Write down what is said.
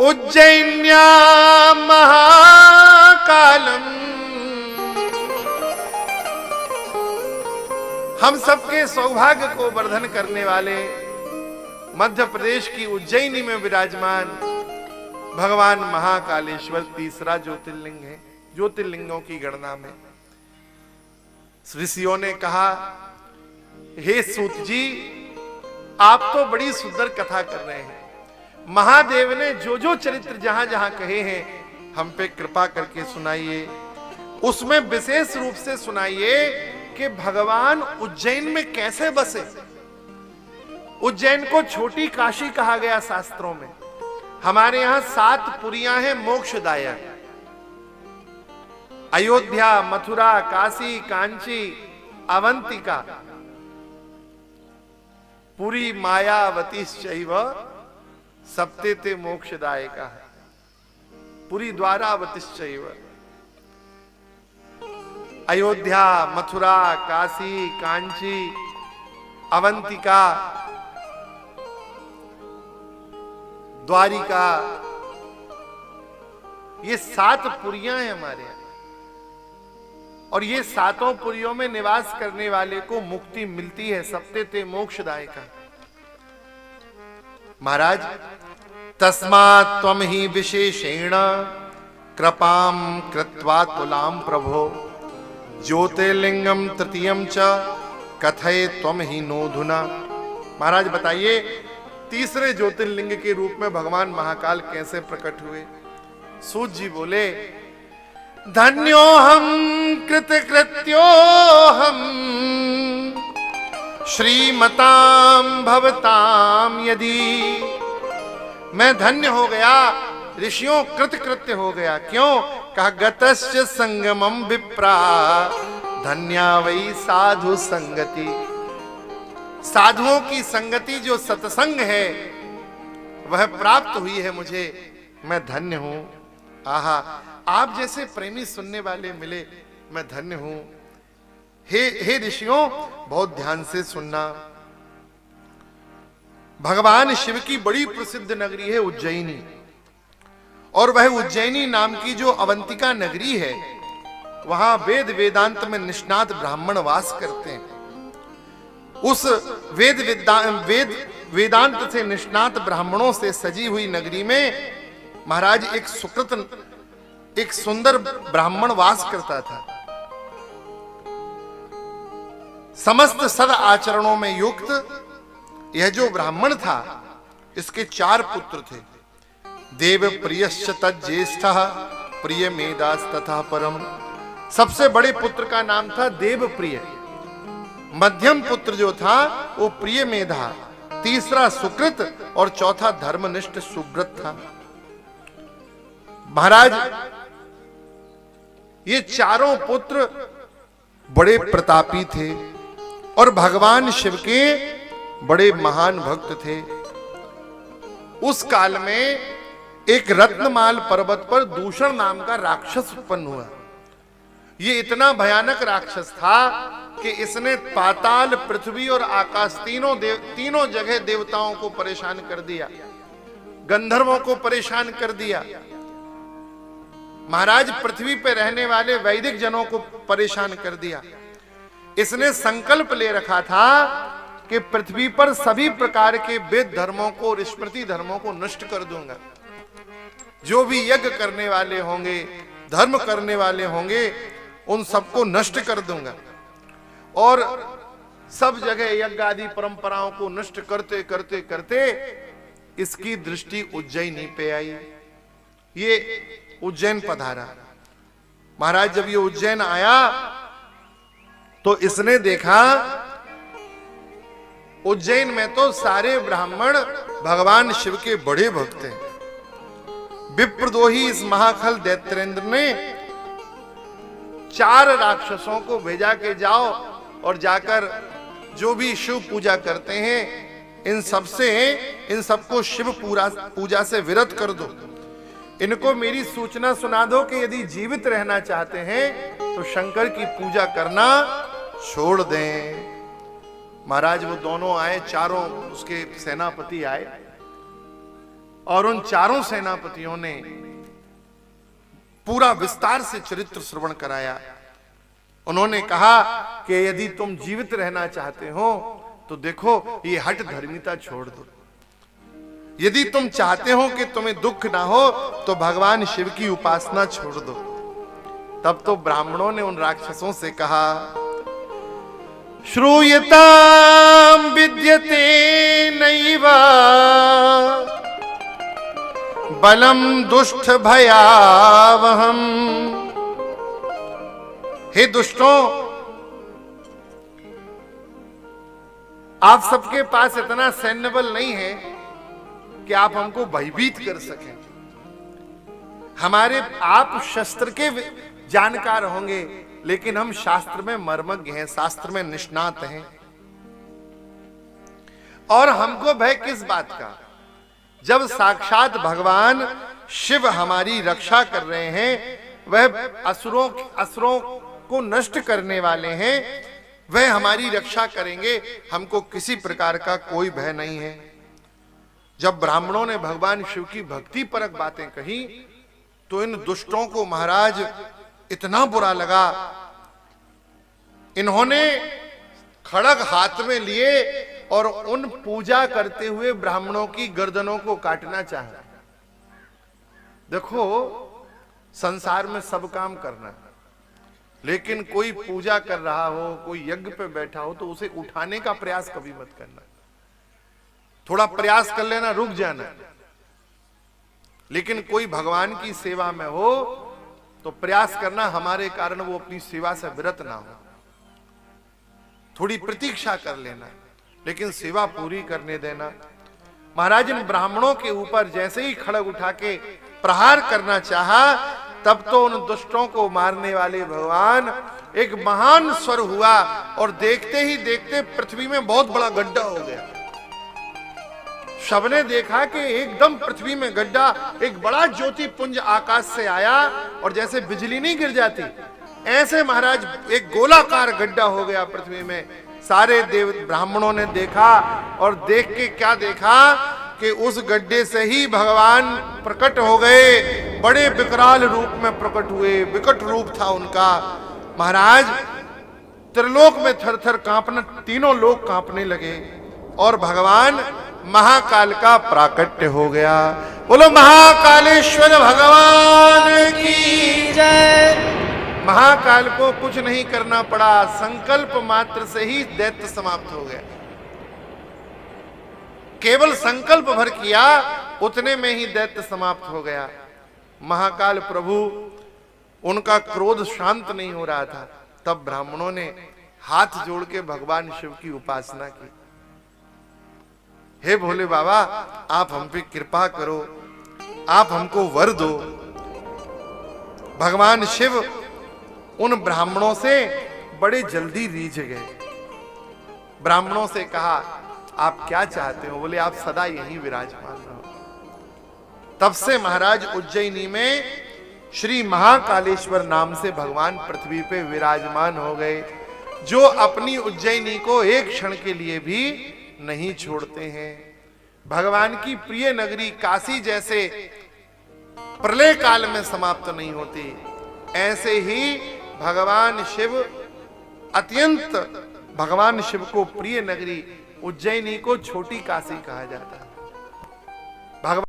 उज्जैन्यां महाकालम। हम सबके सौभाग्य को वर्धन करने वाले मध्य प्रदेश की उज्जैनी में विराजमान भगवान महाकालेश्वर तीसरा ज्योतिर्लिंग है। ज्योतिर्लिंगों की गणना में ऋषियों ने कहा, हे सूत जी, आप तो बड़ी सुंदर कथा कर रहे हैं। महादेव ने जो जो चरित्र जहां जहां कहे हैं हम पे कृपा करके सुनाइए। उसमें विशेष रूप से सुनाइए कि भगवान उज्जैन में कैसे बसे। उज्जैन को छोटी काशी कहा गया शास्त्रों में। हमारे यहां 7 पुरियां हैं मोक्षदायक। अयोध्या, मथुरा, काशी, कांची, अवंतिका, पुरी, मायावतीश्चैव सप्तेते मोक्षदायका। पुरी द्वारावतीश्चैव। अयोध्या, मथुरा, काशी, कांची, अवंतिका, द्वारिका, ये 7 पुरियां हैं हमारे यहां। और ये 7 पुरियों में निवास करने वाले को मुक्ति मिलती है। सप्तेते मोक्षदायका। महाराज, तस्मात् त्वं ही विशेषेण कृपां कृत्वा तुलां प्रभो ज्योतिर्लिंगम तृतीयम च कथय त्वं ही नोधुना। महाराज बताइए, तीसरे ज्योतिर्लिंग के रूप में भगवान महाकाल कैसे प्रकट हुए। सूत जी बोले, धन्योहम कृतकृत्योहम श्रीमतां भवतां यदि। मैं धन्य हो गया, ऋषियों कृतकृत्य हो गया। क्यों? कहा, गतस्य संगमम विप्रा धन्या वै साधु संगति। साधुओं की संगति जो सत्संग है वह प्राप्त हुई है मुझे, मैं धन्य हूं। आहा, आप जैसे प्रेमी सुनने वाले मिले, मैं धन्य हूं। हे ऋषियों, बहुत ध्यान से सुनना। भगवान शिव की बड़ी प्रसिद्ध नगरी है उज्जैनी। और वह उज्जैनी नाम की जो अवंतिका नगरी है, वहां वेद वेदांत में निष्णात ब्राह्मण वास करते हैं। उस वेदांत से निष्णात ब्राह्मणों से सजी हुई नगरी में महाराज एक सुंदर ब्राह्मण वास करता था। समस्त सद आचरणों में युक्त यह जो ब्राह्मण था, इसके 4 पुत्र थे। देव प्रियश्च तज्ज्येष्ठः प्रिय मेदास तथा परम। सबसे बड़े पुत्र का नाम था देव प्रिय। मध्यम पुत्र जो था वो प्रिय मेधा, तीसरा सुकृत और चौथा धर्मनिष्ठ सुब्रत था। महाराज, ये चारों पुत्र बड़े प्रतापी थे और भगवान शिव के बड़े महान भक्त थे। उस काल में एक रत्नमाल पर्वत पर दूषण नाम का राक्षस उत्पन्न हुआ। ये इतना भयानक राक्षस था कि इसने पाताल, पृथ्वी और आकाश तीनों जगह देवताओं को परेशान कर दिया, गंधर्वों को परेशान कर दिया। महाराज, पृथ्वी पर रहने वाले वैदिक जनों को परेशान कर दिया। इसने संकल्प ले रखा था कि पृथ्वी पर सभी प्रकार के वेद धर्मों को और स्मृति धर्मों को नष्ट कर दूंगा। जो भी यज्ञ करने वाले होंगे, धर्म करने वाले होंगे, उन सबको नष्ट कर दूंगा। और सब जगह यज्ञ आदि परंपराओं को नष्ट करते करते करते इसकी दृष्टि उज्जैनी पे आई। ये उज्जैन पधारा। महाराज, जब ये उज्जैन आया तो इसने देखा उज्जैन में तो सारे ब्राह्मण भगवान शिव के बड़े भक्त हैं। विप्रद्रोही इस महाखल दैत्रेंद्र ने 4 राक्षसों को भेजा के जाओ और जाकर जो भी शिव पूजा करते हैं इन सबको शिव पूजा से विरत कर दो। इनको मेरी सूचना सुना दो कि यदि जीवित रहना चाहते हैं तो शंकर की पूजा करना छोड़ दें। महाराज, वो दोनों आए, चारों उसके सेनापति आए। और उन चारों सेनापतियों ने पूरा विस्तार से चरित्र श्रवण कराया। उन्होंने कहा कि यदि तुम जीवित रहना चाहते हो तो देखो ये हठ धर्मिता छोड़ दो, यदि तुम चाहते हो कि तुम्हें दुख ना हो तो भगवान शिव की उपासना छोड़ दो। तब तो ब्राह्मणों ने उन राक्षसों से कहा, श्रूयताम विद्यते नैव बलम दुष्ट भयावहम। हे दुष्टों, आप सबके पास इतना सैन्य बल नहीं है कि आप हमको भयभीत कर सकें। हमारे आप शस्त्र के जानकार होंगे, लेकिन हम शास्त्र में मर्मज्ञ हैं, शास्त्र में निष्णात हैं। और हमको भय किस बात का, जब साक्षात भगवान शिव हमारी रक्षा कर रहे हैं, वह असुरों को नष्ट करने वाले हैं, वह हमारी रक्षा करेंगे, हमको किसी प्रकार का कोई भय नहीं है। जब ब्राह्मणों ने भगवान शिव की भक्ति परक बातें कही तो इन दुष्टों को महाराज इतना बुरा लगा। इन्होंने खड़ग हाथ में लिए और उन पूजा करते हुए ब्राह्मणों की गर्दनों को काटना चाहा। देखो, संसार में सब काम करना, लेकिन कोई पूजा कर रहा हो, कोई यज्ञ पे बैठा हो तो उसे उठाने का प्रयास कभी मत करना। थोड़ा प्रयास कर लेना, रुक जाना। लेकिन कोई भगवान की सेवा में हो तो प्रयास करना हमारे कारण वो अपनी सेवा से विरत ना हो। थोड़ी प्रतीक्षा कर लेना, लेकिन सेवा पूरी करने देना। महाराज इन ब्राह्मणों के ऊपर जैसे ही खड़ग उठा के प्रहार करना चाहा, तब तो उन दुष्टों को मारने वाले भगवान एक महान स्वर हुआ और देखते ही देखते पृथ्वी में बहुत बड़ा गड्ढा हो गया। सबने देखा कि एकदम पृथ्वी में गड्ढा, एक बड़ा ज्योति पुंज आकाश से आया और जैसे बिजली नहीं गिर जाती, ऐसे महाराज एक गोलाकार गड्ढा हो गया पृथ्वी में। सारे देव ब्राह्मणों ने देखा और देख के क्या देखा कि उस गड्ढे से ही भगवान प्रकट हो गए, बड़े विकराल रूप में प्रकट हुए। विकट रूप था उनका। महाराज त्रिलोक में थर थर कांपना, तीनों लोग कांपने लगे और भगवान महाकाल का प्राकट्य हो गया। बोलो महाकालेश्वर भगवान की जय। महाकाल को कुछ नहीं करना पड़ा, संकल्प मात्र से ही दैत्य समाप्त हो गया। केवल संकल्प भर किया, उतने में ही दैत्य समाप्त हो गया। महाकाल प्रभु, उनका क्रोध शांत नहीं हो रहा था। तब ब्राह्मणों ने हाथ जोड़ के भगवान शिव की उपासना की। हे भोले बाबा, आप हम पे कृपा करो, आप हमको वर दो। भगवान शिव उन ब्राह्मणों से बड़े जल्दी रीझ गए। ब्राह्मणों से कहा, आप क्या चाहते हो? बोले, आप सदा यहीं विराजमान रहो। तब से महाराज उज्जैनी में श्री महाकालेश्वर नाम से भगवान पृथ्वी पे विराजमान हो गए, जो अपनी उज्जैनी को एक क्षण के लिए भी नहीं छोड़ते हैं। भगवान की प्रिय नगरी काशी जैसे प्रलय काल में समाप्त नहीं होती, ऐसे ही भगवान शिव अत्यंत, भगवान शिव को प्रिय नगरी उज्जैनी को छोटी काशी कहा जाता है। भगवान